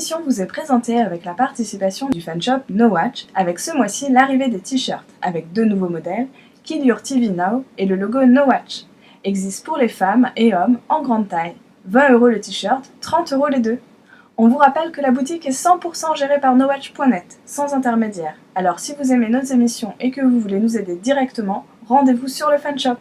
émission vous est présentée avec la participation du fanshop No Watch, avec ce mois-ci l'arrivée des t-shirts, avec 2 nouveaux modèles, Kill Your TV Now et le logo No Watch. Existent pour les femmes et hommes en grande taille. 20€ le t-shirt, 30€ les deux. On vous rappelle que la boutique est 100% gérée par nowatch.net, sans intermédiaire. Alors si vous aimez nos émissions et que vous voulez nous aider directement, rendez-vous sur le fanshop.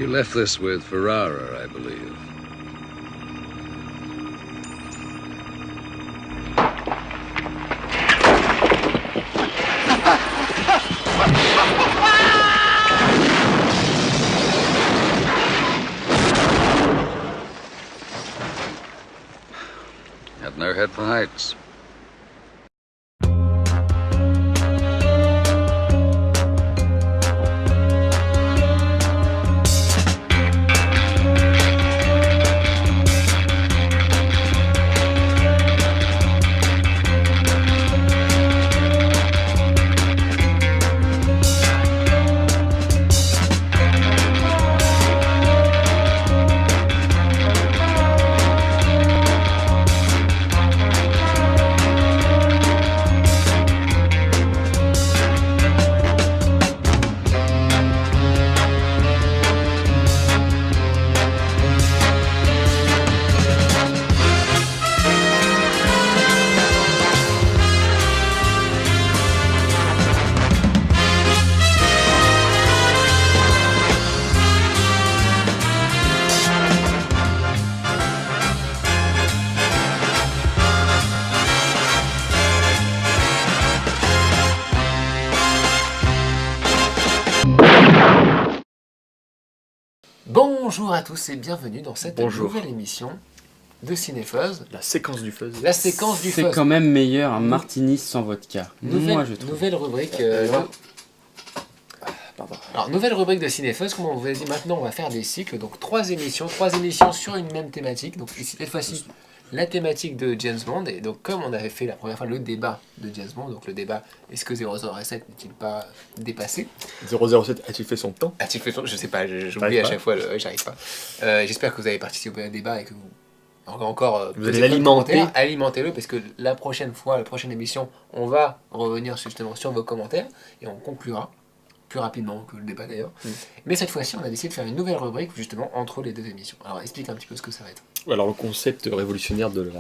You left this with Ferrara, I believe. Had no head for heights. Bonjour à tous et bienvenue dans cette nouvelle émission de Cinefuzz. La séquence du fuzz. La séquence du fuzz. C'est quand même meilleur un martini sans vodka. Moi je trouve. Nouvelle rubrique. Alors nouvelle rubrique de Cinefuzz, comme on vous a dit maintenant on va faire des cycles, donc 3 émissions sur une même thématique. Donc ici cette fois-ci la thématique de James Bond, et donc comme on avait fait la première fois le débat de James Bond, donc le débat est-ce que 007 n'est-il pas dépassé? 007 a-t-il fait son temps? A-t-il fait son... Je sais pas, j'oublie à chaque fois, j'arrive pas. J'espère que vous avez participé au débat et que vous encore vous allez l'alimenter. Alimentez-le parce que la prochaine fois, la prochaine émission, on va revenir justement sur vos commentaires et on conclura plus rapidement que le débat d'ailleurs. Mais cette fois-ci, on a décidé de faire une nouvelle rubrique justement entre les 2 émissions. Alors explique un petit peu ce que ça va être. Alors le concept révolutionnaire de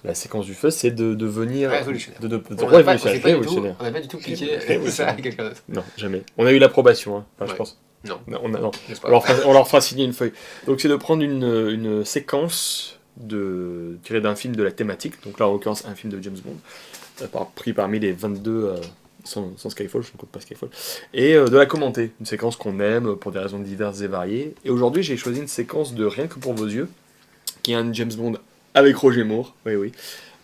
la séquence du fuzz, c'est de devenir révolutionnaire. Révolutionnaire. On n'a pas du tout cliqué ça à quelqu'un d'autre. Non, jamais. On a eu l'approbation, hein. Enfin, je pense. Non. Non. On leur fera signer une feuille. Donc c'est de prendre une séquence tirée d'un film de la thématique. Donc là en l'occurrence un film de James Bond, pris parmi les 22 sans Skyfall, je ne compte pas Skyfall, et de la commenter, une séquence qu'on aime pour des raisons diverses et variées. Et aujourd'hui j'ai choisi une séquence de Rien que pour vos yeux, qui est un James Bond avec Roger Moore, oui,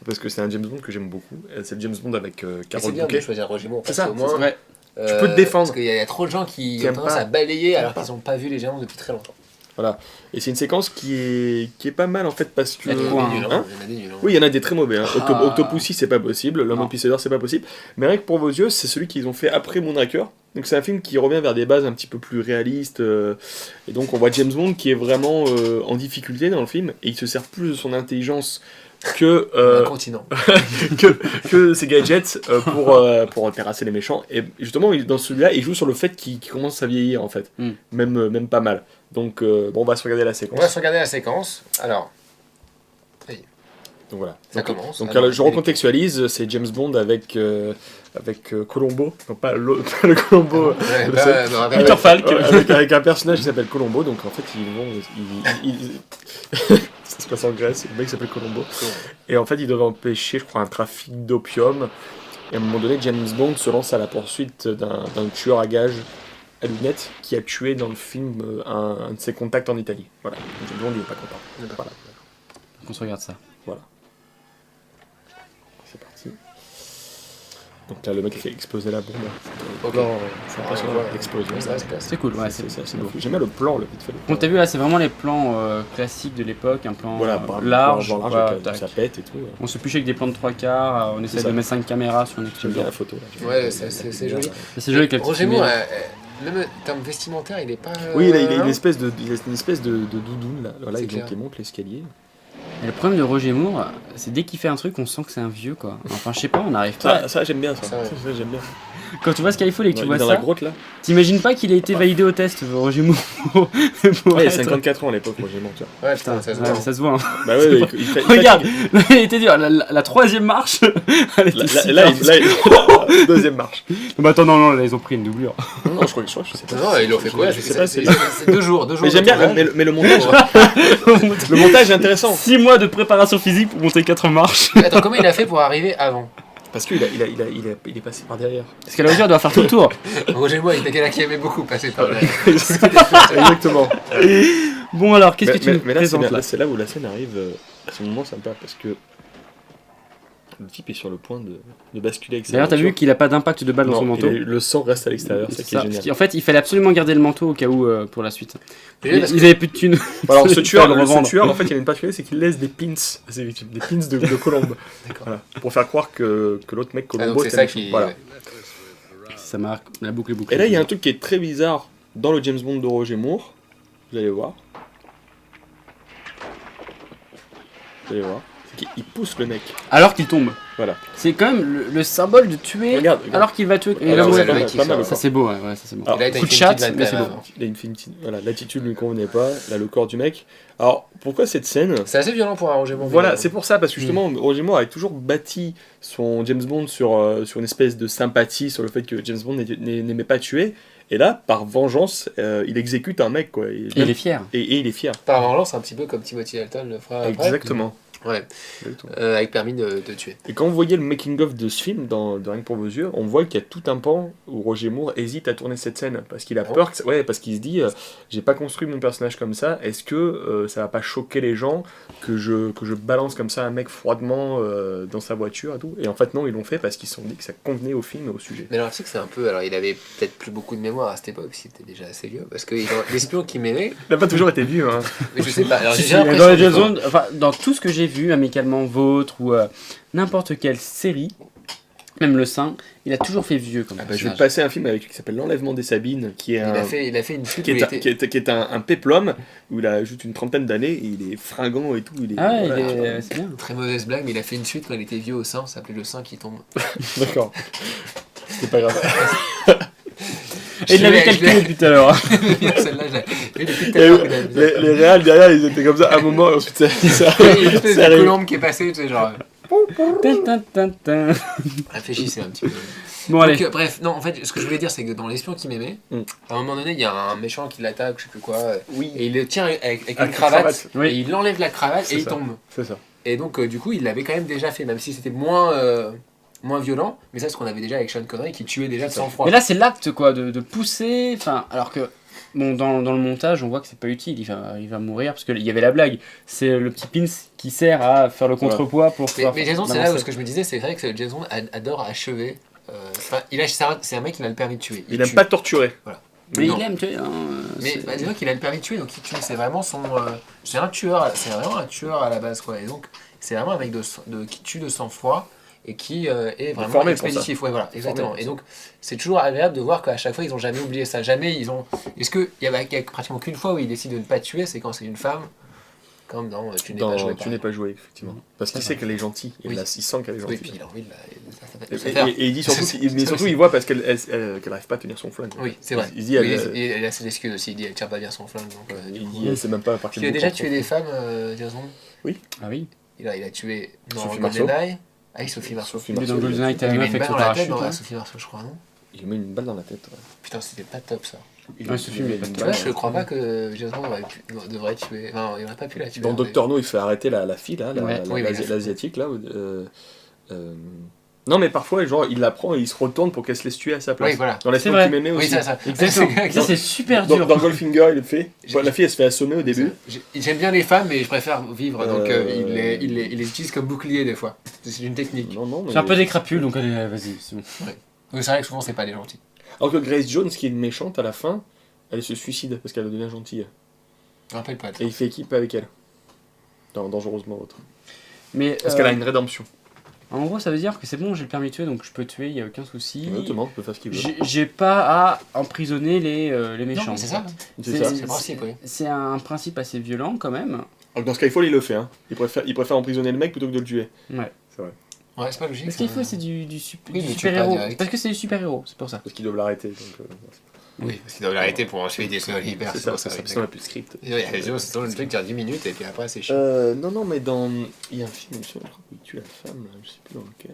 parce que c'est un James Bond que j'aime beaucoup. C'est le James Bond avec Carole Bouquet. C'est bien de choisir Roger Moore, c'est ça, au moins, c'est vrai. Tu peux te défendre. Parce qu'il y a trop de gens qui ont tendance à balayer alors qu'ils n'ont pas vu les James Bond depuis très longtemps. Voilà. Et c'est une séquence qui est pas mal en fait parce que. Il y en a quoi, des nuls, hein. il y en a des nuls, hein. Oui, il y en a des très mauvais. Hein. Ah. Octopussy, c'est pas possible. L'homme Non. au pisseur, c'est pas possible. Mais rien que pour vos yeux, c'est celui qu'ils ont fait après Moonraker. Donc c'est un film qui revient vers des bases un petit peu plus réalistes. Et donc on voit James Bond qui est vraiment en difficulté dans le film. Et il se sert plus de son intelligence que, Un continent. que ses gadgets pour terrasser les méchants. Et justement, dans celui-là, il joue sur le fait qu'il commence à vieillir en fait. Mm. Même pas mal. Donc bon, on va se regarder la On séquence. va se regarder la séquence. Alors, Donc voilà. ça Donc, commence. Donc Alors, je recontextualise, c'est James Bond avec Colombo, non pas le Colombo, Ouais, c'est- non, avec- Peter Falk, avec un personnage qui s'appelle Colombo, donc en fait ça se passe en Grèce, le mec s'appelle Colombo, et en fait il devait empêcher je crois un trafic d'opium, et à un moment donné James Bond se lance à la poursuite d'un tueur à gages à lunettes qui a tué dans le film un de ses contacts en Italie. Voilà, James Bond il est pas content. Voilà, On se regarde ça. c'est parti. Donc là, le mec fait exploser la bombe. Ok. C'est impressionnant, Ouais, ouais. l'explosion. Ouais, ça se passe. C'est cool, ouais, c'est beau. J'aime bien le plan, le vite fait. Bon, t'as vu là, c'est vraiment les plans classiques de l'époque, un plan Voilà, large. large voilà, avec, tac. ça pète et tout. On se piche avec des plans de 3/4, on essaie ça. de mettre 5 caméras sur une J'aime bien explosion. la photo. Là. J'aime Ouais, bien, c'est joli. C'est joli avec la petite Roger Moore, lumière. même en termes vestimentaires, il est pas. Oui, il a hein. une espèce de doudoune là. Voilà, C'est donc clair. il monte l'escalier. Et le problème de Roger Moore, c'est dès qu'il fait un truc, on sent que c'est un vieux quoi. Enfin, je sais pas, on n'arrive pas. Ça j'aime bien ça. Ça, ouais. Ça, j'aime bien. Quand tu vois Skyfall et que tu Il est vois dans ça, la grotte là. t'imagines pas qu'il a été validé au test, Roger Moore. pour Ouais, il a être- 54 ans à l'époque, moi j'ai menti. Ouais, putain, ça se Ouais, voit. mais ça se voit. Hein. Bah ouais, il fait. Regarde, là, il était dur. La troisième marche, elle était super. Là, deuxième marche. Bah attends, non, là, ils ont pris une doublure. Non, je crois que je sais pas. Non, ils l'ont fait quoi Je sais pas, C'est 2 jours. Mais j'aime bien, mais le montage. Le montage est intéressant. 6 mois de préparation physique pour monter 4 marches. Attends, comment il a fait pour arriver avant Parce qu'il est passé par derrière. Parce qu'à la hauteur, doit faire tout le tour. Roger Moore, il était quelqu'un qui aimait beaucoup passer par là. Exactement. Bon, alors, qu'est-ce que tu nous mais là, présentes là c'est là où la scène arrive à ce moment sympa parce que le type est sur le point de basculer avec sa D'ailleurs, t'as vu voiture. qu'il a pas d'impact de balle dans Non, son manteau. le sang reste à l'extérieur, c'est ça qui est Ça, parce génial. qu'en fait, il fallait absolument garder le manteau au cas où pour la suite. Déjà, parce Ils avaient plus de thunes. Alors, ce Il tueur, fallait le revendre. en fait, il y a une particularité, c'est qu'il laisse des pins à ses victimes, des pins de colombe. Voilà, pour faire croire que l'autre mec Ah, Colombo donc c'est était ça méchant. qui. Voilà. ouais. Ça marque, la boucle est bouclée. Et là, il y a un truc qui est très bizarre dans le James Bond de Roger Moore. Vous allez voir. Vous allez voir. C'est qu'il pousse le mec. Alors qu'il tombe. Voilà. C'est quand même le symbole de tuer Regarde. alors qu'il va tuer. Et Alors, là, ouais, ouais, le mec qui pas mal, sort. ça c'est beau, ouais, ça c'est beau. Alors, Et là, t'as coup une de chat, petite mais c'est vanne, beau. Il a une voilà, l'attitude ne lui convenait pas. Là, le corps du mec. Alors, pourquoi cette scène C'est assez violent pour un Roger Moore. Voilà, mais- c'est pour ça, parce que justement, Roger Moore avait toujours bâti son James Bond sur une espèce de sympathie sur le fait que James Bond n'aimait pas tuer. Et là, par vengeance, il exécute un mec, quoi. Et il est fier. Et il est fier. Par vengeance, un petit peu comme Timothy Dalton le fera après. Exactement. Ouais, Exactement. avec permis de tuer. Et quand vous voyez le making-of de ce film, de Rien que pour vos yeux, on voit qu'il y a tout un pan où Roger Moore hésite à tourner cette scène. Parce qu'il a Ah peur, ouais, parce qu'il se dit, j'ai pas construit mon personnage comme ça, est-ce que ça va pas choquer les gens que je balance comme ça un mec froidement dans sa voiture et tout. Et en fait, non, ils l'ont fait parce qu'ils se sont dit que ça convenait au film et au sujet. Mais alors, tu sais que c'est un peu. Alors, il avait peut-être plus beaucoup de mémoire à cette époque, s'il était déjà assez vieux. Parce que dans l'espion qui m'aimait, Il n'a pas toujours été vieux, hein. mais je sais pas. Alors, j'ai Si, dans l'impression. les James des fois- Bond, enfin, dans tout ce que j'ai vu, Amicalement Vôtre ou n'importe quelle série, même Le Saint, il a toujours fait vieux comme Ah bah, je vais personnage. te passer un film avec lui qui s'appelle L'Enlèvement des Sabines, qui est Il a fait une pub qui où il est, était. qui est un péplum où il a juste une trentaine d'années et il est fringant et tout. Il est, Ah ouais, voilà, tu vois. c'est bien. Très mauvaise blague, mais il a fait une suite quand il était vieux au sein, ça s'appelait Le Sein qui tombe. D'accord. C'était pas grave. Et il l'avait Je l'ai- calculé depuis tout à l'heure. Celle-là, j'ai depuis tout à Et l'heure. il a- les réals derrière, ils étaient comme ça à un moment et ensuite ça Il y a une espèce ça de arrive. colombe qui est passée, tu sais, genre. Tin, tin, tin, tin. Réfléchissez un petit peu. Bon, allez. Donc, bref, non, en fait, ce que je voulais dire, c'est que dans L'espion qui m'aimait, Mm. à un moment donné, il y a un méchant qui l'attaque, je sais plus quoi, Oui, et il le tient avec une Avec une cravate, cravate. Oui. et il enlève la cravate C'est et il ça. tombe. c'est ça. Et donc, du coup, il l'avait quand même déjà fait, même si c'était moins violent, mais ça, c'est ce qu'on avait déjà avec Sean Connery qui tuait déjà de sang-froid. Mais là, c'est l'acte quoi, de pousser. Enfin, alors que. Bon, dans le montage, on voit que c'est pas utile, il va mourir, parce qu'il y avait la blague. C'est le petit pins qui sert à faire le contrepoids pour Mais, pouvoir mais Jason, c'est là où balancer. ce que je me disais, c'est vrai que Jason adore achever. Enfin, c'est un mec qui a le permis de tuer. Il n'aime tue. pas torturer. Mais Non. il aime tuer. Hein, Mais c'est- disons qu'il a le permis de tuer, donc il tue. C'est vraiment son. C'est un tueur, c'est vraiment un tueur à la base, quoi. Et donc, c'est vraiment un mec qui tue de sang-froid et qui est vraiment formé pour ça. expéditif. Ouais, voilà, exactement. pour Et ça. donc, c'est toujours agréable de voir qu'à chaque fois, ils ont jamais oublié ça. Jamais ils ont. Est-ce qu'il y a pratiquement qu'une fois où il décide de ne pas tuer, c'est quand c'est une femme, comme dans Tu n'es pas joué. Tu n'es pas joué, effectivement. Parce qu'il C'est sait vrai. qu'elle est gentille. Oui. Il sent qu'elle est Oui, gentille. puis il a envie de la. Et, ça fait- et il dit surtout, C'est- mais surtout c'est- il voit parce qu'elle n'arrive pas à tenir son flingue. Oui, c'est vrai. Il se dit, elle, Oui, et elle a ses excuses aussi. Il dit elle tire pas bien son flingue. Donc, du il coup, dit, elle sait même pas par quel tu as bout déjà prendre tué son des flingue. femmes, Jason Ah oui. Il a tué dans Sophie Marceau. GoldenEye. Ah oui, Sophie Marceau. Sophie Mais Marceau, dans il a GoldenEye, tué. t'as Il la met meuf une avec balle son dans la tête parachute. dans là. Sophie Marceau, je crois, non Il lui met une balle dans la tête. Ouais. Putain, c'était pas top ça. Ouais, Sophie, mais pas Tu de vois, balle. je crois pas que Jason devrait tuer. Non, il aurait pas pu la tuer. Dans Doctor No, il fait arrêter la fille, là, Ouais. Oui, mais l'asiatique, là. Non, mais parfois, genre, il la prend et il se retourne pour qu'elle se laisse tuer à sa place. Oui, voilà. Dans C'est Laisse-moi vrai. qui m'aimait Oui, aussi. ça. Exactement. Ça, c'est super Dans, dur. dans Goldfinger, il le fait. J'ai- La fille, elle se fait assommer au début. J'aime bien les femmes, mais je préfère vivre. Donc Euh, il les utilise comme bouclier des fois. C'est une technique. Non, mais... C'est un peu des crapules, donc allez, vas-y. C'est bon. Donc c'est vrai que souvent, c'est pas les gentils. Alors que Grace Jones, qui est méchante à la fin, elle se suicide parce qu'elle devient gentille. Je me rappelle pas. Et il fait équipe avec elle. Dans Dangereusement Autre. Mais Parce qu'elle a une rédemption. en gros, ça veut dire que c'est bon, j'ai le permis de tuer, donc je peux tuer, il n'y a aucun souci. Exactement, il peut faire ce qu'il veut. J'ai pas à emprisonner les méchants. Non, mais c'est ça. C'est ça. C'est le principe, oui. C'est un principe assez violent quand même. Alors que dans Skyfall, il le fait. Hein. Il préfère emprisonner le mec plutôt que de le tuer. Ouais. C'est vrai. Ouais, c'est pas logique. Parce qu'il faut, c'est du Oui, mais tu peux pas super-héros. direct. Parce que c'est du super-héros, c'est pour ça. Parce qu'ils doivent l'arrêter. Donc, Oui, parce qu'il doit l'arrêter pour ensuite des choses hyper. c'est ça, c'est ça. Sinon, il n'y a plus de script. C'est toujours le truc qui dure 10 minutes et puis après, c'est chiant. Non, mais dans. Il y a un film, je crois qu'il tue la femme, là, je sais plus dans lequel.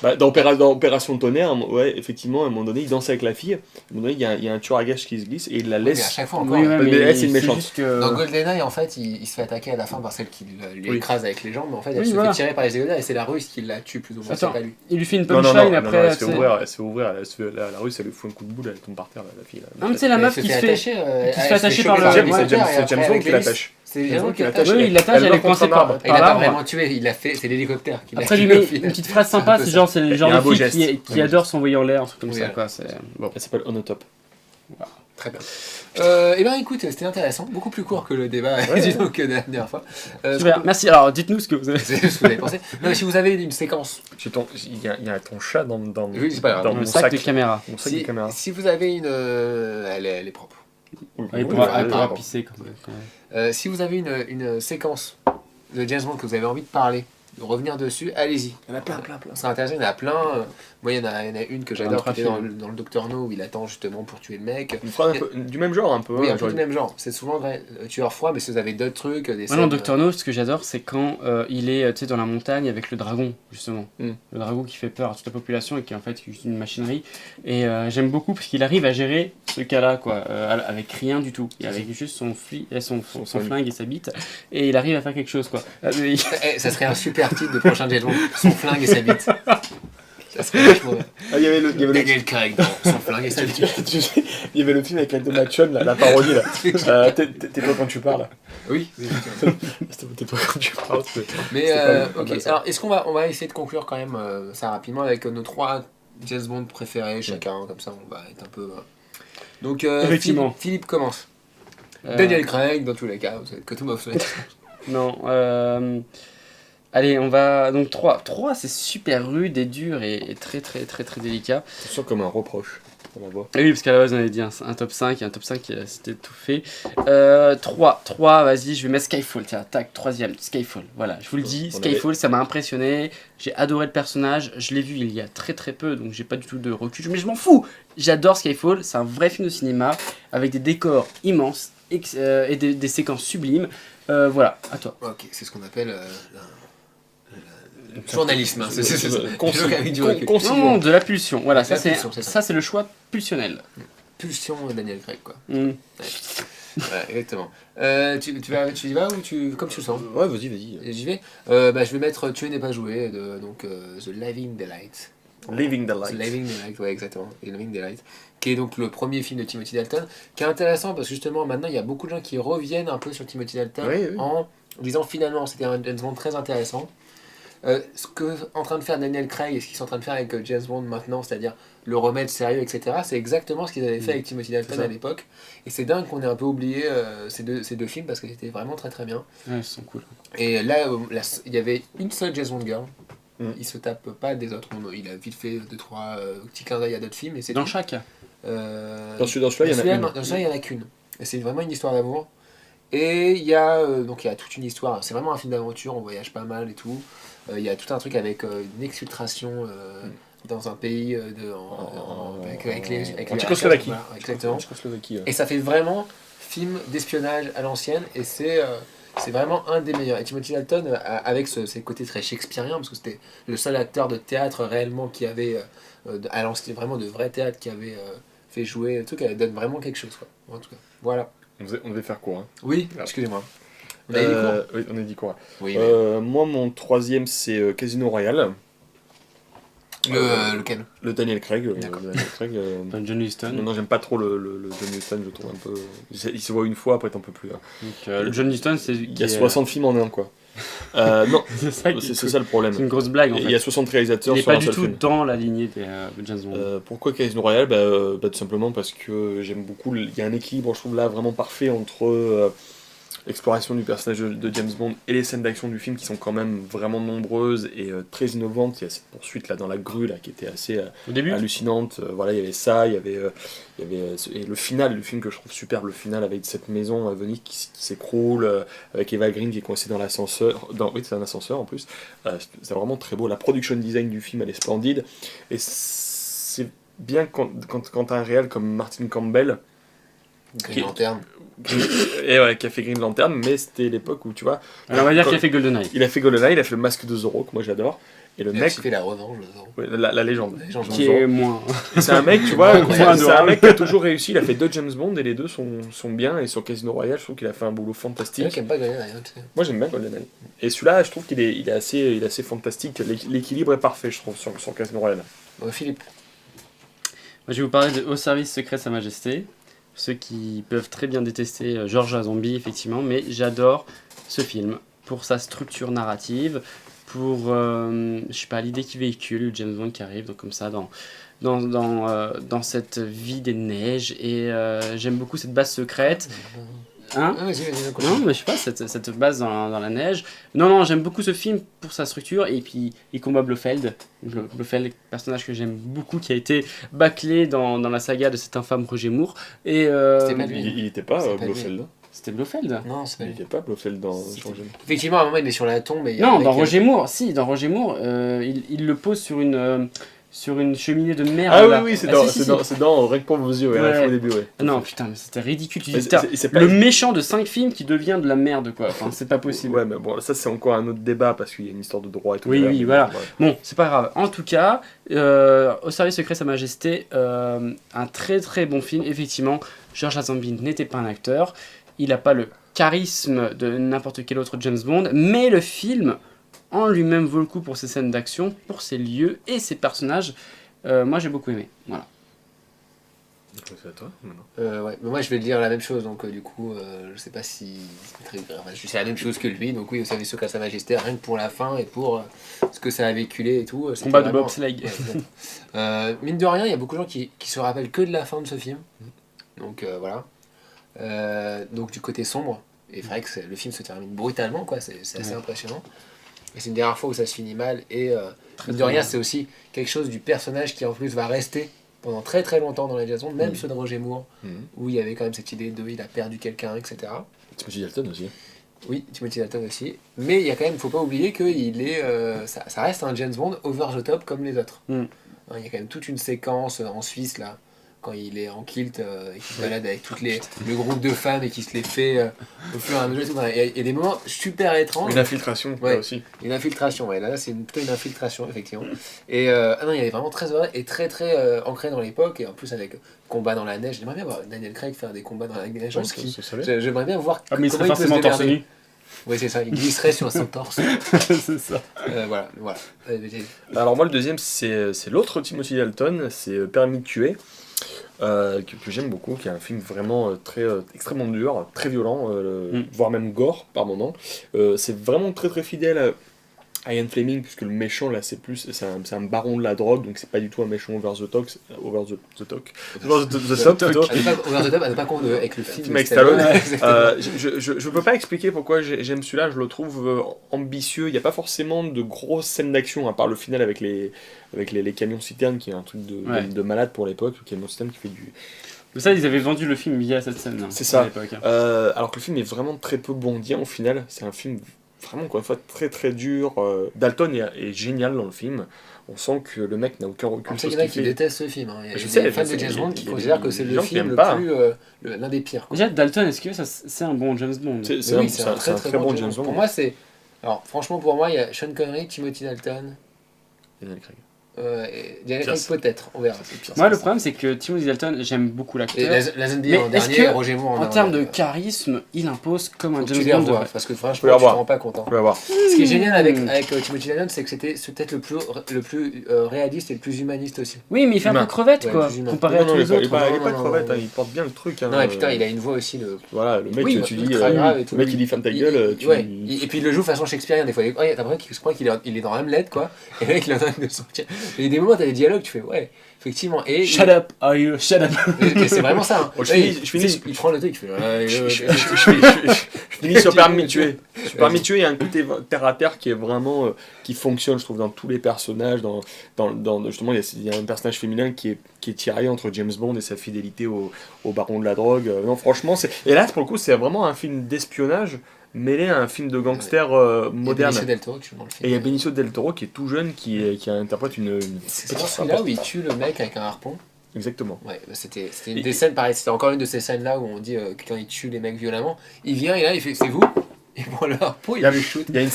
Bah, dans Opération Tonnerre, ouais, effectivement, à un moment donné, il danse avec la fille. À un moment donné, il y a un tueur à gages qui se glisse et il la Oui, mais à laisse. chaque fois encore. Oui, ouais, mais elle, c'est une méchante. juste que... Dans GoldenEye, en fait, il se fait attaquer à la fin par celle qui lui Oui. écrase avec les jambes, mais en fait, elle Oui, se voilà. fait tirer par les éléphants et c'est la Russe qui la tue plus ou moins, c'est Attends. pas lui. Il lui fait une Non, punchline après. elle se tu fait sais. ouvrir, la Russe, elle lui fout un coup de boule, elle tombe par terre, la fille. Là. Non, mais c'est la Elle meuf qui se fait. attacher, qui se fait attacher par le- C'est James, ouais, c'est James Bond qui l'attache. C'est James Bond James qui qui l'attache. l'attache. Oui, il l'attache, elle est contre coincée un par arbre. Il l'a pas l'arbre. vraiment tué, il l'a fait, c'est l'hélicoptère qui l'a Après, il tué lui au met final. une petite phrase C'est un sympa, peu c'est ça. genre, c'est le Il y genre a un de beau fille geste. qui adore s'envoyer en l'air, un truc comme Oui, ça, voilà. quoi. C'est bon. Elle s'appelle On the Top. Très bien. Eh ben écoute, c'était intéressant, beaucoup plus court que le débat disons, que la dernière fois. Super, merci. Alors, dites-nous ce que vous avez. C'est ce que vous avez pensé. Non, mais si vous avez une séquence, Il y a ton chat dans Oui, c'est pas grave. dans Le mon sac sac de caméra. Mon sac de caméra. si vous avez une, elle est propre. Il Oui, pourra oui, pisser quand même. Si vous avez une séquence de James Bond que vous avez envie de parler, de revenir dessus, allez-y. Il y en a plein. C'est intéressant, il y en a plein. Moi, il y en a une que j'adore, qui était dans le Doctor No, où il attend justement pour tuer le mec. Une phrase un peu, du même genre, un peu. Oui, hein, un peu genre- du même genre. C'est souvent vrai, tueur froid, mais si vous avez d'autres trucs, des Moi, scènes... dans Doctor No, ce que j'adore, c'est quand il est tu sais, dans la montagne avec le dragon, justement. Mm. Le dragon qui fait peur à toute la population et qui est en fait juste une machinerie. Et j'aime beaucoup parce qu'il arrive à gérer ce cas-là, quoi, avec rien du tout. Et avec juste son flingue et sa bite. Et il arrive à faire quelque chose, quoi. Ça serait un super titre de prochain James Bond. Son flingue et sa bite. Ça serait vachement bien. Ah, il y avait le Daniel Craig dans Son flingue et sa bite. tu sais, il y avait le film avec la Thomas Chun, la parodie là. Tais-toi quand tu parles. Oui. Tais-toi quand tu parles. Mais C'est pas ok, mal, ça. alors est-ce qu'on va essayer de conclure quand même ça rapidement avec nos 3 James Bond préférés chacun, comme ça on va être un peu... Donc Effectivement. Philippe commence. Euh, Daniel Craig dans tous les cas, vous êtes que tout m'offre. Non, allez, on va. Donc 3. 3, c'est super rude et dur et très délicat. Je sens comme un reproche. On va voir. Et oui, parce qu'à la base, on avait dit un top 5, et un top 5, c'était tout fait. 3, vas-y, je vais mettre Skyfall, tiens, tac, 3ème, Skyfall. Voilà, je vous le dis, On Skyfall, ça m'a impressionné. J'ai adoré le personnage, je l'ai vu il y a très peu, donc j'ai pas du tout de recul, mais je m'en fous. J'adore Skyfall, c'est un vrai film de cinéma, avec des décors immenses et des séquences sublimes. Voilà, à toi. Ok, c'est ce qu'on appelle le journalisme. Hein. C'est ça. Concis- Avec du recul. concis- Non, de la pulsion, voilà, De la ça pulsion, c'est ça. c'est le choix pulsionnel. Pulsion Daniel Craig quoi. Mm. Voilà, exactement. Tu y vas ou comme tu le sens? Ouais, vas-y. J'y vais. Je vais mettre Tuer n'est pas joué, donc The Living Daylight. Living the The Light. Living Daylight, ouais, exactement. The Living Daylight, qui est donc le premier film de Timothy Dalton, qui est intéressant parce que justement maintenant il y a beaucoup de gens qui reviennent un peu sur Timothy Dalton Oui. en disant finalement c'était un James Bond très intéressant. Ce que en train de faire Daniel Craig et ce qu'ils sont en train de faire avec James Bond maintenant, c'est-à-dire le remettre sérieux, etc., c'est exactement ce qu'ils avaient fait avec Timothy Dalton ça. à l'époque. Et c'est dingue qu'on ait un peu oublié ces deux films parce que c'était vraiment très très bien. Ouais, ils sont cool. Et là, il y avait une seule James Bond girl. Il se tape pas des autres. Il a vite fait 2-3 petits clins d'œil à d'autres films. Et c'est Dans tout. chaque. Dans celui-là, il y en a une. Dans celui-là, il y en a qu'une. Et c'est vraiment une histoire d'amour. Et il y a toute une histoire. C'est vraiment un film d'aventure. On voyage pas mal et tout. Il y a tout un truc avec une exfiltration dans un pays avec les en Tchécoslovaquie. voilà, exactement. En Tchécoslovaquie, ouais. Et ça fait vraiment film d'espionnage à l'ancienne. Et c'est vraiment un des meilleurs. Et Timothy Dalton, avec ses côtés très shakespeariens, parce que c'était le seul acteur de théâtre réellement qui avait, à l'ancienne, vraiment de vrai théâtre, qui avait fait jouer le truc, elle donne vraiment quelque chose. Quoi. En tout cas, voilà. On devait faire court. Hein. Oui, excusez-moi. On avait dit court. Oui, on a dit court. Oui, mais... Moi, mon troisième, c'est Casino Royale. Lequel? Le Daniel Craig. D'accord. Daniel Craig John Huston. non, j'aime pas trop le John Huston, je le trouve un peu... Il se voit une fois, après t'en peux plus. Hein. Donc, le John Huston, c'est. Il y a 60 films en un, quoi. Non, C'est ça, qui est c'est cool. ça le problème. C'est une grosse blague en fait. Il y a 60 réalisateurs Il n'est sur pas un du seul tout film. dans la lignée de James Bond. Pourquoi Casino Royale tout simplement parce que j'aime beaucoup. Il y a un équilibre, je trouve là vraiment parfait entre l'exploration du personnage de James Bond et les scènes d'action du film qui sont quand même vraiment nombreuses et très innovantes. Il y a cette poursuite là dans la grue là qui était assez Au début. hallucinante. Voilà, il y avait ça, il y avait et le final du film que je trouve superbe, le final avec cette maison à Venise qui s'écroule, avec Eva Green qui est coincée dans l'ascenseur. Oui, c'est un ascenseur en plus. C'est vraiment très beau. La production design du film elle est splendide et c'est bien quand t'as un réal comme Martin Campbell Green Lantern. et ouais, qui a fait Green Lantern, mais c'était l'époque où tu vois. Alors on va dire qu'il a fait GoldenEye. Il a fait GoldenEye, il a fait le Masque de Zorro que moi j'adore. Et le Il a mec, aussi fait la revanche de Zorro. ouais, la légende. La légende de Qui Zorro. est moins. Et c'est un mec, tu vois, Incroyable. c'est un mec qui a toujours réussi. Il a fait 2 James Bond et les deux sont bien. Et sur Casino Royale, je trouve qu'il a fait un boulot C'est vrai fantastique. qu'il aime pas gagner rien. Tu sais. Moi j'aime bien GoldenEye. Et celui-là, je trouve qu'il est, il est assez fantastique. L'équilibre est parfait, je trouve, sur Casino Royale. Bon, Philippe. Moi, je vais vous parler de Au service secret de Sa Majesté. Ceux qui peuvent très bien détester George Lazenby, effectivement, mais j'adore ce film pour sa structure narrative, pour je sais pas, l'idée qu'il véhicule, James Bond qui arrive donc comme ça dans cette vie des neiges, et j'aime beaucoup cette base secrète. Hein? Ah, vas-y, Non, mais je sais pas, cette base dans la neige. Non, j'aime beaucoup ce film pour sa structure, et puis il combat Blofeld. Blofeld, personnage que j'aime beaucoup, qui a été bâclé dans la saga de cet infâme Roger Moore. Et C'était pas lui. Il était pas C'est pas Blofeld. c'était Blofeld. Non, c'est pas Il lui. était pas Blofeld dans Changement. Effectivement, à un moment, il est sur la tombe. Et Non, avec, dans Roger Moore, si, dans Roger Moore, il le pose sur une cheminée de mer. Ah là. oui, c'est Ah, dans, si, c'est si, dans, si. c'est dans Rien que pour vos yeux, ouais, Ouais. au début, ouais. Ah non, putain, mais c'était ridicule. Tu Mais dis, putain, c'est pas- le méchant de 5 films qui devient de la merde, quoi. Enfin, c'est pas possible. Ouais, mais bon, ça c'est encore un autre débat parce qu'il y a une histoire de droit et tout. Oui, derrière, oui, mais voilà. bon, ouais. Bon, c'est pas grave. En tout cas, Au service secret de Sa Majesté, un très très bon film. Effectivement, George Lazenby n'était pas un acteur. Il n'a pas le charisme de n'importe quel autre James Bond, mais le film en lui-même vaut le coup pour ses scènes d'action, pour ses lieux et ses personnages. Moi, j'ai beaucoup aimé. Voilà. C'est à toi maintenant. ouais, mais moi je vais dire la même chose, donc du coup, je sais pas si c'est très grave. Je sais la même chose que lui, donc oui, au service secret de Sa Majesté, rien que pour la fin et pour ce que ça a véhiculé et tout. c'était Combat de vraiment- bobsleigh. Ouais, exact. Mine de rien, il y a beaucoup de gens qui se rappellent que de la fin de ce film, donc voilà. Donc du côté sombre, et c'est vrai que le film se termine brutalement, quoi, c'est assez Ouais. impressionnant. Et c'est une des rares fois où ça se finit mal, et mine de très rien, bien. c'est aussi quelque chose du personnage qui en plus va rester pendant très très longtemps dans les James Bond, même ceux de Roger Moore, où il y avait quand même cette idée de il a perdu quelqu'un, etc. Timothy Dalton aussi. Oui, Timothy Dalton aussi. Mais il y a quand même, faut pas oublier que ça reste un James Bond over the top comme les autres. Mm. Hein, il y a quand même toute une séquence en Suisse là, quand il est en kilt et qu'il se balade avec le groupe de femmes et qui se les fait au fur et à mesure. Et tout. Enfin, il y a des moments super étranges. Une infiltration, Ouais. là aussi. Une infiltration, ouais. Là, c'est plutôt une infiltration, effectivement. Et non, il est vraiment très heureux et très très ancré dans l'époque. Et en plus, avec combat dans la neige, j'aimerais bien voir Daniel Craig faire des combats dans la neige en ski. J'aimerais bien voir Ah, mais il comment serait peut se forcément torse démerder. nu. Oui, c'est ça, il glisserait sur son torse. C'est ça. Voilà. Alors moi le deuxième c'est l'autre Timothy Dalton, c'est Permis de tuer, que j'aime beaucoup, qui est un film vraiment extrêmement dur, très violent, voire même gore par moment. C'est vraiment très très fidèle Ian Fleming, puisque le méchant là c'est un baron de la drogue, donc c'est pas du tout un méchant over the top plutôt. Over the top, à ne pas confondre avec le film Avec Stallone. Je peux pas expliquer pourquoi j'aime celui-là, je le trouve ambitieux. Il n'y a pas forcément de grosses scènes d'action, à part le final avec les camions citernes, qui est un truc de malade pour l'époque, le camion citerne qui fait du... Ça, ils avaient vendu le film via cette scène. C'est ça. À l'époque. Alors que le film est vraiment très peu bondien au final, c'est un film vraiment encore une fois très très dur. Dalton est génial dans le film. On sent que le mec n'a aucun recul sur Il y ce en a qu'il qui fait. détestent ce film. Hein. Il y a Je sais, des fans je sais, de James Bond qui il y a considèrent des que c'est le gens qui film aiment pas, l'un des pires. Quoi. Déjà, Dalton, est-ce que c'est un bon James Bond? C'est Oui, un très bon James Bond. Pour moi, c'est... Alors, franchement, pour moi, il y a Sean Connery, Timothy Dalton... Daniel Craig. Daniel Craig peut-être, on verra. Moi, le problème, c'est que Timothy Dalton, j'aime beaucoup Et l'acteur. Lazenby en Mais est-ce dernier, que, Roger Moore en termes de charisme, il impose comme un Faut que tu James les Bond revoies, devrait. parce que franchement, Faut les je te revoir. rends pas content. On va voir. Ce qui est génial avec Timothy Dalton, c'est que c'est peut-être le plus réaliste et le plus humaniste aussi. Oui, mais il fait un Humain. peu crevette, Ouais, quoi, plus humain. comparé à tous il les est autres. pas Non, crevette, non. il porte bien le truc. Non, et putain, il a une voix aussi. Voilà, le mec, Oui, tu dis. ultra grave et tout. Le mec, il dit ferme ta gueule. Ouais. Et puis il le joue façon shakespearienne. Des fois, t'as l'impression qu'il se croit qu'il est dans Hamlet, quoi. Et le mec, il est en train de sortir. Il y a des moments, t'as des dialogues, tu fais, ouais, effectivement. Et Shut up, are you? Shut up. et c'est vraiment ça. Hein. Oh, je finis. Il prend le truc, il fait. Je finis sur Permis de tuer. Sur Permis de tuer, il y a un côté terre à terre qui est vraiment qui fonctionne, je trouve, dans tous les personnages. Justement, il y a un personnage féminin qui est tiraillé entre James Bond et sa fidélité au baron de la drogue. Non, franchement, et là, pour le coup, c'est vraiment un film d'espionnage mêlé à un film de gangster moderne. Benicio del Toro qui joue dans le film. Et il y a Benicio del Toro qui est tout jeune, qui interprète une C'est dans celui-là où il tue le mec avec un harpon. Exactement. Ouais, c'était une des scènes, pareil, c'était encore une de ces scènes-là où on dit que quand il tue les mecs violemment, il vient et là il fait c'est vous. Et pour le harpon, il le shoot. Il y a une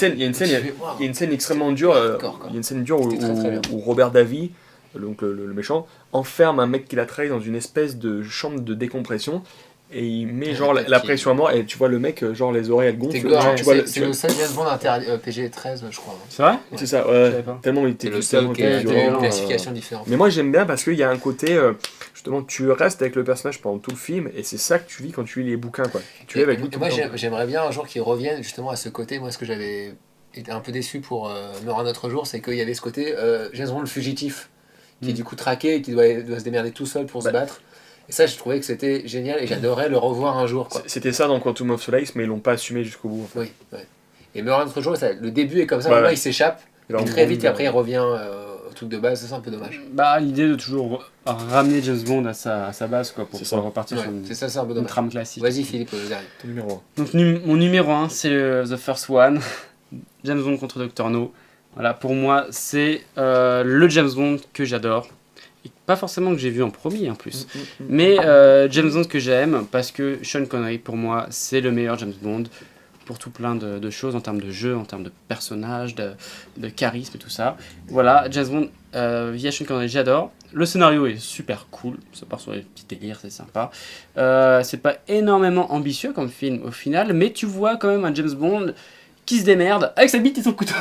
scène extrêmement dure. Il y a une scène dure où Robert Davi, donc le méchant, enferme un mec qu'il a trahi dans une espèce de chambre de décompression. Et il met genre la pression à mort et tu vois le mec genre les oreilles elles gonflent. C'est le seul James Bond PG-13 je crois. C'est vrai? C'est ça, tellement il était le seul qui a une classification différente. Mais moi j'aime bien parce qu'il y a un côté justement tu restes avec le personnage pendant tout le film et c'est ça que tu vis quand tu lis les bouquins quoi. Tu es avec lui tout le temps. Moi j'aimerais bien un jour qu'il revienne justement à ce côté. Moi ce que j'avais été un peu déçu pour Meurt un autre jour, c'est qu'il y avait ce côté James Bond le fugitif qui est du coup traqué et qui doit se démerder tout seul pour se battre. Et ça, je trouvais que c'était génial et j'adorerais le revoir un jour. Quoi. C'était ça dans Quantum of Solace, mais ils l'ont pas assumé jusqu'au bout. En fait. Oui, ouais. Et Meurt un autre jour, le début est comme ça, il s'échappe, et très vite, et après il revient au truc de base, c'est un peu dommage. Bah, l'idée de toujours ramener James Bond à sa base, quoi, pour repartir sur c'est un peu dommage. Trame classique. Vas-y, Philippe, le dernier. Ton numéro 1. Donc, mon numéro 1, c'est The First One, James Bond contre Dr. No. Voilà, pour moi, c'est le James Bond que j'adore. Pas forcément que j'ai vu en premier en plus, mais James Bond que j'aime parce que Sean Connery pour moi c'est le meilleur James Bond pour tout plein de choses en termes de jeu, en termes de personnages, de charisme et tout ça. Voilà, James Bond via Sean Connery j'adore. Le scénario est super cool, ça part sur les petits délires, c'est sympa. C'est pas énormément ambitieux comme film au final, mais tu vois quand même un James Bond qui se démerde avec sa bite et son couteau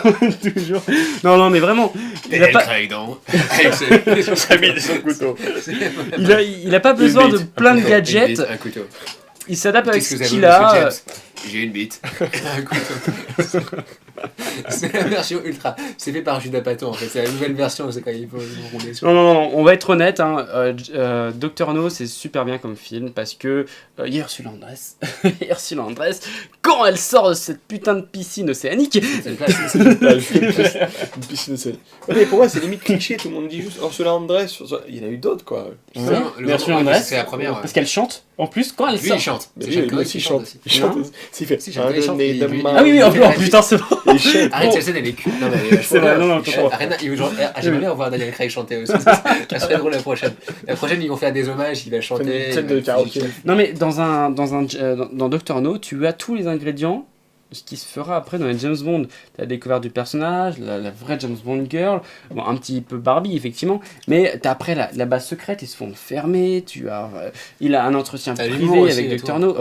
toujours. Non mais vraiment il a pas sa bite et son couteau. Il a pas besoin de plein de gadgets. Un couteau. Il s'adapte avec ce qu'il a. J'ai une bite. Un couteau. C'est la version ultra. C'est fait par Judas Pato en fait. C'est la nouvelle version. C'est quand il faut rouler sur. Non, on va être honnête. Dr. No, c'est super bien comme film parce que Ursula Andress, quand elle sort de cette putain de piscine océanique. Une piscine océanique. Mais pour moi, c'est limite cliché. Tout le monde dit juste Ursula Andress. Il y en a eu d'autres quoi. Ursula Andress, c'est la première. parce qu'elle chante. En plus, quand elle sort. Il chante. Lui aussi chante. Il chante. Il fait. Ah oui, oh putain, c'est bon. Arrête, cette scène elle est culte. Non, mais c'est vrai, non, j'aimerais bien revoir Daniel Craig chanter aussi. Ça serait drôle la prochaine. La prochaine, ils vont faire des hommages, il va chanter. Une scène de karaoké. Non, mais dans Dr. No, tu as tous les ingrédients de ce qui se fera après dans les James Bond. Tu as la découverte du personnage, la vraie James Bond girl, bon, un petit peu Barbie, effectivement, mais tu as après la base secrète, ils se font fermer, il a un entretien privé avec Dr. No.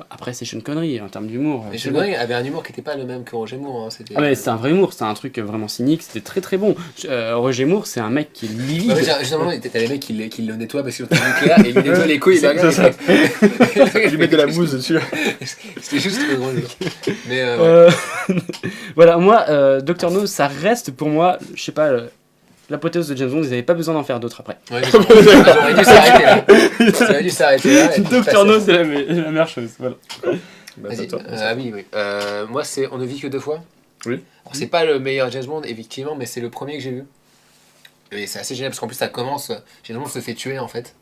Après, c'est Sean Connery en termes d'humour. Mais Sean Connery avait un humour qui n'était pas le même que Roger Moore. Hein. Mais c'est un vrai humour, c'est un truc vraiment cynique, c'était très très bon. Roger Moore, c'est un mec qui est livide. Ouais, justement, t'as les mecs qui le nettoient parce qu'ils ont un nucléaire et il nettoie les couilles. Je lui mets de la mousse dessus. C'était juste très drôle. Mais ouais. Voilà, moi, Dr. No, ça reste pour moi, je sais pas, l'apothéose de James Bond, ils n'avaient pas besoin d'en faire d'autres après. Ouais, ça aurait dû s'arrêter là. Ça aurait dû s'arrêter là. et puis Dr. passer. No, c'est la meilleure chose. Voilà. Bah, Vas-y. attends, Ah oui, oui. Moi, c'est On ne vit que deux fois. Oui. Alors, c'est pas le meilleur James Bond, effectivement, mais c'est le premier que j'ai vu. Et c'est assez génial parce qu'en plus, ça commence. James Bond se fait tuer en fait.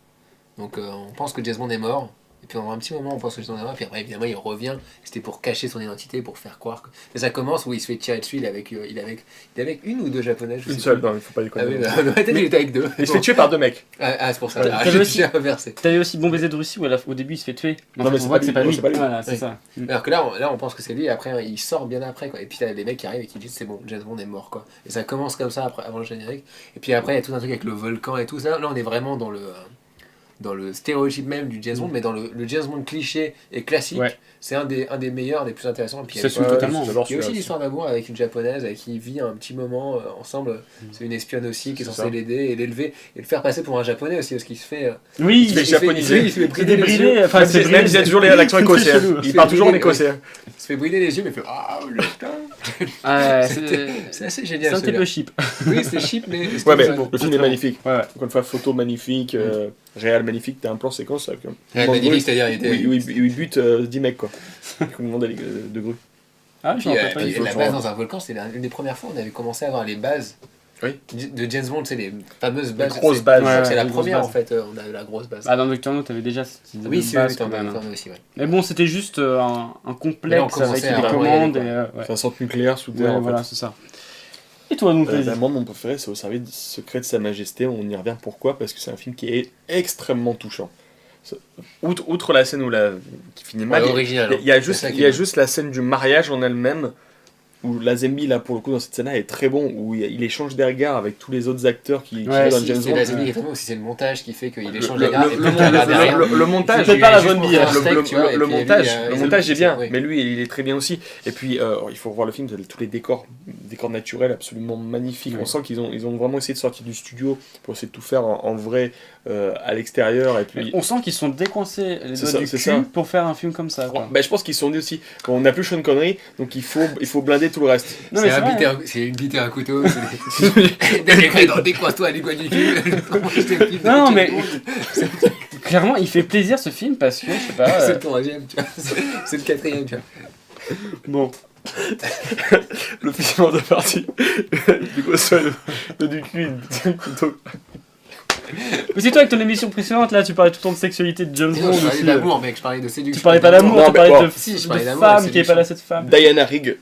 Donc, on pense que James Bond est mort. Et puis, pendant un petit moment, on pense que James Bond est mort. Puis après, évidemment, il revient. C'était pour cacher son identité, pour faire croire que. Et ça commence où il se fait tirer dessus. Il est avec une ou deux japonaises. je Une sais seule, plus. non, il faut pas Ah déconner. oui, bah, peut-être il était avec deux. Il se fait tuer par deux mecs. Ah, c'est pour ça. Ouais. Ah, T'avais j'ai aussi- déjà reversé. T'avais aussi Bon Baiser de Russie où au début il se fait tuer. Non, En fait, mais on c'est voit pas que c'est lui. pas Non, lui. c'est pas lui. Voilà, c'est Oui. ça. Alors que là, on pense que c'est lui, et après, il sort bien après, quoi. Et puis, t'as les mecs qui arrivent et qui disent c'est bon, James Bond est mort, quoi. Et ça commence comme ça après, avant le générique. Et puis après, il y a tout un truc avec le volcan et tout. Là, on est vraiment dans le stéréotype même du James Bond, mais dans le James Bond cliché et classique. Ouais. C'est un des meilleurs, des plus intéressants. Et puis, Ça il y a- suit totalement. j'adore il y a aussi celui-là l'histoire d'amour avec une japonaise avec qui il vit un petit moment ensemble. C'est une espionne aussi qui est C'est censée ça. l'aider et l'élever et le faire passer pour un japonais aussi parce qu'il se fait. Oui, Il se fait japonisé. il se fait c'est brider les yeux. débridé. Enfin, Même c'est si il y a toujours l'accent c'est écossais. très chelou. Il parle toujours en Ouais. écossais. Il se fait brider les yeux, mais il fait ah putain. Ouais, C'est assez c'est génial. un petit celui-là. peu cheap. Oui, c'est cheap, mais. Ouais, mais c'est bon. le film est magnifique. Ouais, ouais. Encore une fois, photo magnifique, réel magnifique. T'as un plan séquence avec un Ouais, moment de magnifique, grue. c'est-à-dire, il était. où il bute 10 mecs, quoi. Comme le monde de grue. Ah, je Puis, m'en rappelle pas puis du tout. la base dans un volcan, c'est l'une des premières fois où on avait commencé à avoir les bases Oui. de James Bond, c'est les fameuses bases. grosses c'est- bases. je crois que Ouais, c'est la les grosses première bases. en fait, on a eu la grosse base. Ah, dans Dr. No, t'avais déjà cette idée Oui, de c'est base oui, quand t'en même. as aussi, ouais. Mais bon, c'était juste un Mais là, on complexe avec commençait des à vraiment y commandes. aller, Et, ouais. C'est un centre nucléaire sous Ouais, terre. en fait. voilà, c'est ça. Et toi, donc, vas-y. Moi, mon préféré, c'est Au service secret de Sa Majesté. On y revient pourquoi? Parce que c'est un film qui est extrêmement touchant. Outre la scène qui finit mal, original. il y a C'est juste, ça qui il y a est- juste la scène du mariage en elle-même, où Lazenby, là, pour le coup, dans cette scène-là, est très bon, où il échange des regards avec tous les autres acteurs qui Ouais, jouent dans Si, James c'est Bond. la Zémi qui est très bon, aussi c'est le montage qui fait qu'il échange Le- les gars le- et le- puis qu'il regarde derrière. le montage, C'est pas la juste bonne pour bière. faire un steak, tu vois, et le puis lui, montage, il le a- montage est bien, oui. mais lui, il est très bien aussi. Et puis, il faut voir le film, tous les décors naturels absolument magnifiques. Ouais. On sent qu'ils ont vraiment essayé de sortir du studio pour essayer de tout faire en vrai à l'extérieur. Et puis, On sent qu'ils sont décoincés les C'est doigts ça, du c'est cul ça. pour faire un film comme ça. Quoi. je pense qu'ils se sont dit aussi, bon, on n'a plus Sean Connery, donc il faut blinder tout le reste. Non, mais C'est c'est vrai, hein. c'est une bite et un couteau. Décoise-toi, les doigts du cul. Non, mais clairement, il fait plaisir ce film parce que, je sais pas. C'est le troisième, tu vois. C'est le quatrième, tu vois. Bon. Le film en deux parties. Du coup, soit le du cul, un couteau. Mais c'est toi avec ton émission précédente, là, tu parlais tout le temps de sexualité de James Je Bond parlais aussi. d'amour, mec, je parlais de séduction. Tu parlais pas d'amour, Non, tu mais parlais bon. de, Si, je de parlais d'amour, femme de qui est pas là, séduction. cette femme. Diana Rigg,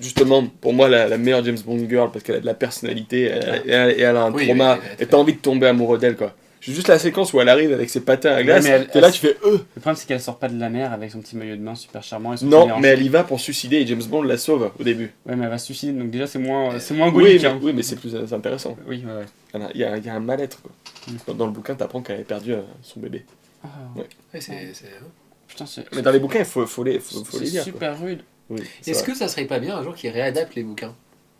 justement, pour moi, la meilleure James Bond girl, parce qu'elle a de la personnalité, elle a un Oui, trauma, oui, et t'as envie de tomber amoureux d'elle, quoi. Juste la séquence où elle arrive avec ses patins à glace, mais elle- t'es là, elle- tu fais Le problème, c'est qu'elle sort pas de la mer avec son petit maillot de bain super charmant et son petit Non, mélange. mais elle y va pour se suicider et James Bond la sauve au début. Ouais, mais elle va se suicider, donc déjà, c'est moins Oui, gaulique. mais, hein. oui, mais c'est plus intéressant. Oui, ouais, ouais. Il y a un mal-être, quoi. Dans le bouquin, t'apprends qu'elle avait perdu son bébé. Ah, Ouais. Ouais, c'est- putain, c'est Mais dans les bouquins, il faut les c'est lire. quoi. super rude. Oui, c'est Est-ce vrai. que ça serait pas bien un jour qu'ils réadaptent les bouquins?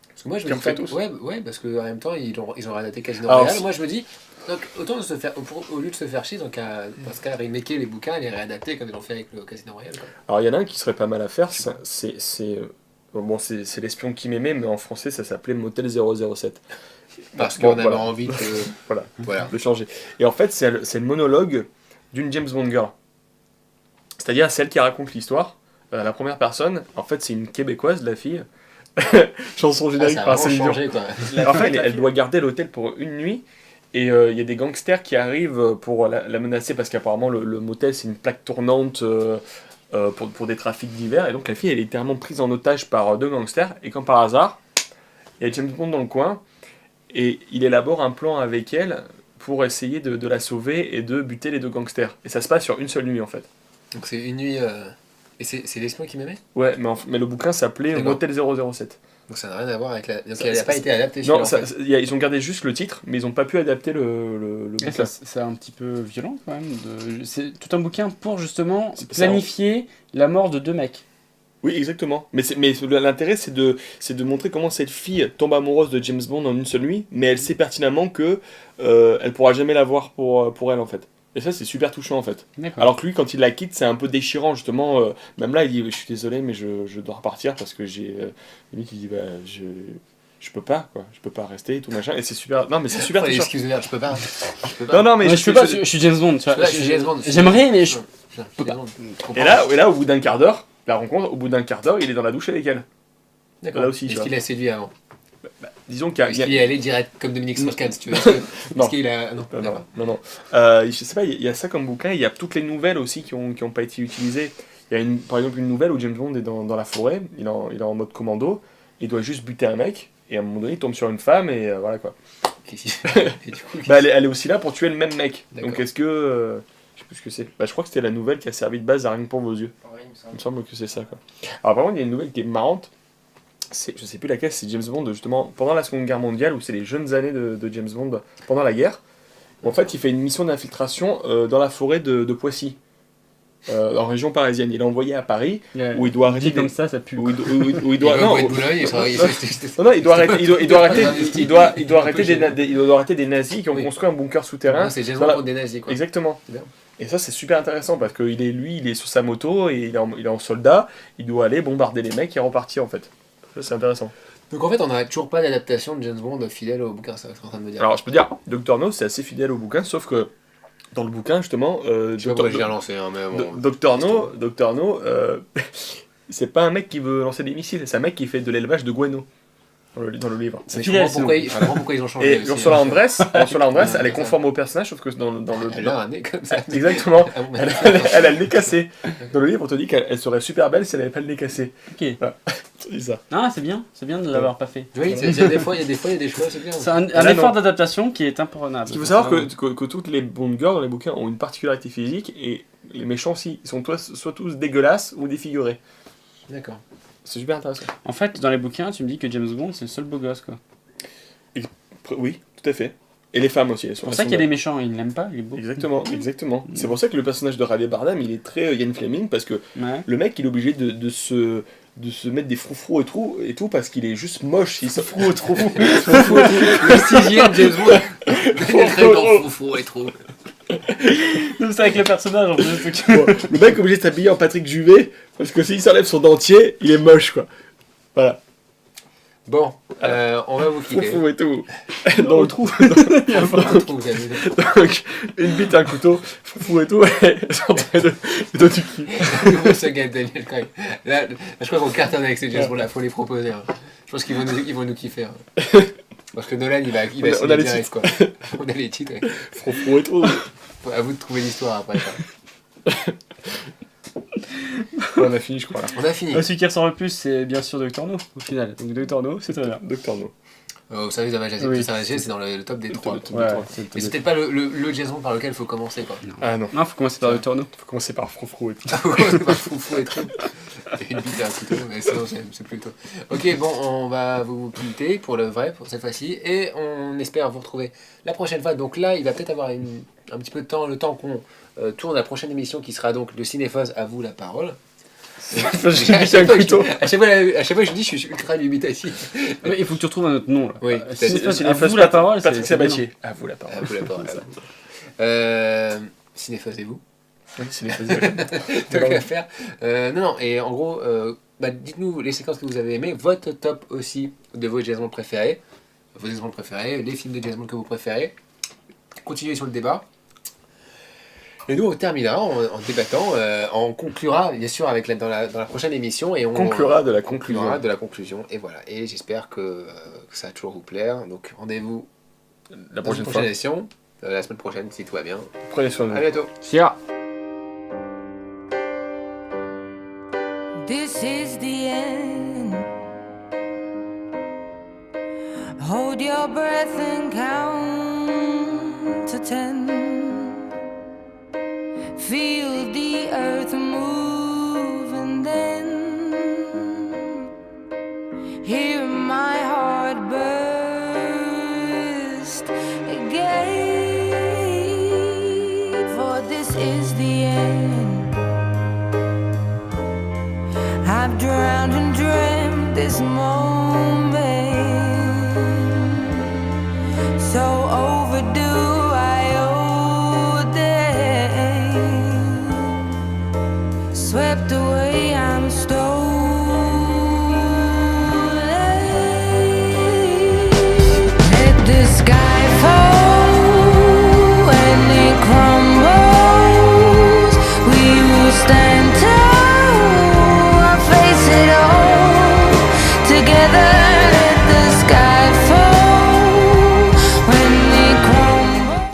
Parce que moi je me Qu'ils dis refait tous. ouais, parce qu'en même temps ils ont réadapté Casino Alors, Royale. si- Moi je me dis donc autant de se faire au lieu de se faire chier donc parce qu'à remaker les bouquins et les réadapter comme ils l'ont fait avec le Casino Royale. Quoi. Alors, il y en a un qui serait pas mal à faire, c'est l'espion qui m'aimait, mais en français, ça s'appelait Motel 007. Parce Bon, qu'on avait voilà. envie de Voilà. De changer. Et en fait, c'est le monologue d'une James Bond girl. C'est-à-dire celle qui raconte l'histoire, la première personne. En fait, c'est une Québécoise, la fille. Chanson Ah, générique ça a par vraiment Céline Dion. changé quoi. En fait, elle doit garder l'hôtel pour une nuit. Et il y a des gangsters qui arrivent pour la menacer parce qu'apparemment le motel c'est une plaque tournante pour des trafics divers. Et donc la fille elle est littéralement prise en otage par deux gangsters. Et comme par hasard, il y a James Bond dans le coin. Et il élabore un plan avec elle pour essayer de la sauver et de buter les deux gangsters. Et ça se passe sur une seule nuit en fait. Donc c'est une nuit et c'est l'espion qui m'aimait. Ouais, mais le bouquin s'appelait D'accord. Motel 007. Donc ça n'a rien à voir avec la. Donc Ça- elle n'a ça- pas été adaptée. Non, celui-là, en fait. ils ont gardé juste le titre, mais ils n'ont pas pu adapter le Et bouquin. c'est un petit peu violent quand même. C'est tout un bouquin pour justement C'est ça. planifier la mort de deux mecs. Oui, exactement. Mais l'intérêt, c'est de montrer comment cette fille tombe amoureuse de James Bond en une seule nuit, mais elle sait pertinemment que elle pourra jamais l'avoir pour elle, en fait. Et ça, c'est super touchant en fait. D'accord. Alors que lui, quand il la quitte, c'est un peu déchirant justement. Même là, il dit je suis désolé, mais je dois repartir parce que j'ai. Limite, il dit je peux pas quoi, je peux pas rester et tout machin. Et c'est super. Non, mais c'est super touchant. Excusez-moi, je peux pas. Je peux pas. Non, non, mais Ouais, je peux pas, je suis James Bond, tu vois. Là, je suis James Bond. J'aimerais, mais je. peux pas. Et là, au bout d'un quart d'heure, la rencontre, au bout d'un quart d'heure, il est dans la douche avec elle. D'accord. Là aussi, tu Est-ce vois. qu'il a séduit avant? Disons qu'il y a. Est-ce qu'il est allé direct comme Dominique Strauss-Kahn, si tu veux? Non. Est-ce qu'il a. Non, Non, d'accord. non. Je sais pas, il y a ça comme bouquin, il y a toutes les nouvelles aussi qui ont pas été utilisées. Il y a par exemple une nouvelle où James Bond est dans la forêt, il est en mode commando, il doit juste buter un mec, et à un moment donné il tombe sur une femme, et voilà quoi. Qu'est-ce qu'il fait? Et du coup, Elle est aussi là pour tuer le même mec. D'accord. Donc est-ce que. Je sais plus ce que c'est. Je crois que c'était la nouvelle qui a servi de base à Rien que pour vos yeux. Il me semble que c'est ça quoi. Alors par contre, il y a une nouvelle qui est marrante. Je sais plus laquelle, c'est James Bond justement pendant la Seconde Guerre mondiale, où c'est les jeunes années de James Bond pendant la guerre. En fait, il fait une mission d'infiltration dans la forêt de Poissy, en région parisienne. Il est envoyé à Paris, où il doit arrêter Dit comme ça pue. où il il doit va non, au bout de Boulogne, il doit arrêter des nazis qui ont Oui. construit un bunker souterrain. C'est James dans la- Bond des nazis, quoi. Exactement. C'est bien. Et ça, c'est super intéressant parce que il est sur sa moto et il est en soldat. Il doit aller bombarder les mecs et repartir en fait. Ça, c'est intéressant. Donc en fait, on n'a toujours pas d'adaptation de James Bond fidèle au bouquin, ça va être en train de me dire. Alors, je peux dire, Dr. No, c'est assez fidèle au bouquin, sauf que dans le bouquin, justement, je sais pas pourquoi j'ai relancé, hein, mais bon. Dr. No, c'est pas un mec qui veut lancer des missiles, c'est un mec qui fait de l'élevage de guano dans le livre. Mais fidèle, je comprends pourquoi ils ont changé. Et aussi, Ursula hein. Andress, elle est conforme au personnage, sauf que dans le. Elle a un nez comme ça. Exactement. Ah bon, Elle a le nez cassé. Dans le livre, on te dit qu'elle serait super belle si elle avait pas le nez cassé. Ok. Voilà. On te dit ça. Ah, c'est bien de l'avoir pas fait. Oui, il y a des fois, il y a des choix, c'est bien. C'est un Là, effort non. d'adaptation qui est imprenable. Il faut savoir que toutes les Bond girls dans les bouquins ont une particularité physique et les méchants aussi. Ils sont soit tous dégueulasses ou défigurés. D'accord. C'est super intéressant. En fait, dans les bouquins, tu me dis que James Bond, c'est le seul beau gosse, quoi. Oui, tout à fait. Et les femmes aussi. Elles sont C'est pour ça qu'il y a des méchants, ils l'aiment pas, il est beau. Exactement. C'est pour ça que le personnage de Javier Bardem, il est très Ian Fleming parce que Ouais. le mec, il est obligé de se mettre des froufrous et tout parce qu'il est juste moche. Il se froufrous. Le sixième James Bond. Très dans Foufou et trop. C'est avec le personnage, en plus. Bon, le mec est obligé de s'habiller en Patrick Juvet parce que s'il s'enlève son dentier, il est moche quoi. Voilà. Bon, on va vous quitter. Froufrou et tout. Dans le trou. Donc, une bite, un couteau, froufrou et tout, et sortez de du cul. Ce gars Daniel Craig. Là, je crois qu'on cartonne avec ces James Bond là, faut les proposer. Hein. Je pense qu'ils vont nous kiffer. Hein. Parce que Nolan, il va On a les direct, titres. quoi. On a les titres. Ouais. Froufrou et tout. À vous de trouver l'histoire après. Ça. On a fini, je crois là. On a fini. Celui qui ressort le plus, c'est bien sûr Dr. No, au final. Donc Dr. No, c'est très bien. Docteur No. Au service de la majesté, Oui. c'est dans le top des 3. Ouais, Mais c'est peut-être pas le Jason par lequel il faut commencer, quoi. Ah non, Non, faut commencer par Dr. No. faut commencer par Froufrou et tout. C'est pas foufou et tout. Et une bite à un couteau, mais sinon c'est plutôt. Ok, bon, on va vous quitter pour le vrai, pour cette fois-ci, et on espère vous retrouver la prochaine fois. Donc là, il va peut-être avoir un petit peu de temps, le temps qu'on tourne la prochaine émission qui sera donc le Cinéphos, à vous la parole. J'ai mis un couteau. À chaque fois, je dis, je suis ultra dubitatif. Mais il faut que tu retrouves un autre nom, là. Oui, Cinéphos, à vous la parole, Patrick c'est Sabatier. À vous la À parole. vous la parole. Cinéphos et vous. Oui, c'est les Tant qu'à faire. Non, et en gros, dites-nous les séquences que vous avez aimées, votre top aussi de vos James Bond préférés, les films de James Bond que vous préférez. Continuez sur le débat. Et nous, on terminera en débattant. On conclura, bien sûr, dans la prochaine émission. Et on conclura de la conclusion. conclura de la conclusion. Et voilà. Et j'espère que ça va toujours vous plaire. Donc, rendez-vous La dans une prochaine fois. prochaine émission. La semaine prochaine, si tout va bien. Prenez soin de À vous. bientôt. Sia. This is the end. Hold your breath and count to 10. Feel the earth move and then hear my heart burst again. For this is the end. I've drowned and dreamt this moment so